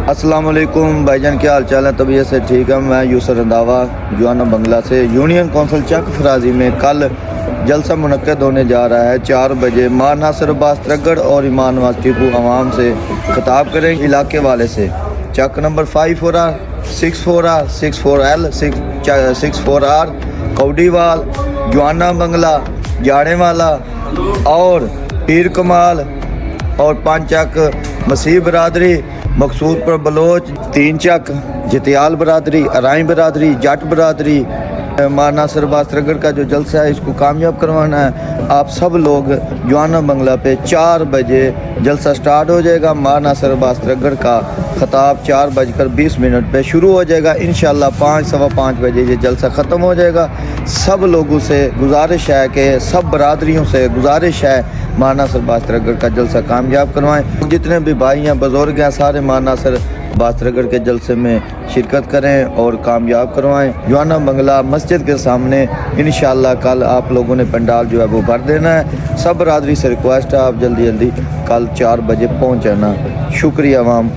السلام علیکم بھائی جان، کیا حال چال ہے؟ طبیعت سے ٹھیک ہے؟ میں یوسر رنداوا جوانا بنگلہ سے یونین کونسل چک فرازی میں کل جلسہ منعقد ہونے جا رہا ہے 4 بجے۔ ماں ناصر عباس ترگڑ اور ایمان نواز ٹیپو عوام سے خطاب کریں گے علاقے والے سے۔ چک number 54R 64R 64L 64R کوڈی وال، جوانا بنگلہ، جاڑے والا اور پیر کمال اور 5 چک مسیح برادری، مقصود پر بلوچ، 3 چک جتیال برادری، ارائیں برادری، جٹ برادری۔ ماں ناصر عباس ترگڑ کا جو جلسہ ہے اس کو کامیاب کروانا ہے۔ آپ سب لوگ جوانا بنگلہ پہ 4 بجے جلسہ سٹارٹ ہو جائے گا۔ ماں ناصر عباس ترگڑ کا خطاب 4:20 پہ شروع ہو جائے گا۔ انشاءاللہ 5 سوا 5 بجے یہ جلسہ ختم ہو جائے گا۔ سب لوگوں سے گزارش ہے کہ سب برادریوں سے گزارش ہے ماں ناصر عباس ترگڑ کا جلسہ کامیاب کروائیں۔ جتنے بھی بھائی ہیں بزرگ ہیں سارے ماں ناصر عباس ترگڑ کے جلسے میں شرکت کریں اور کامیاب کروائیں۔ جوانا بنگلہ مسجد کے سامنے انشاءاللہ کل آپ لوگوں نے پنڈال جو ہے وہ بھر دینا ہے۔ سب برادری سے ریکویسٹ ہے آپ جلدی کل 4 بجے پہنچ جانا۔ شکریہ عوام۔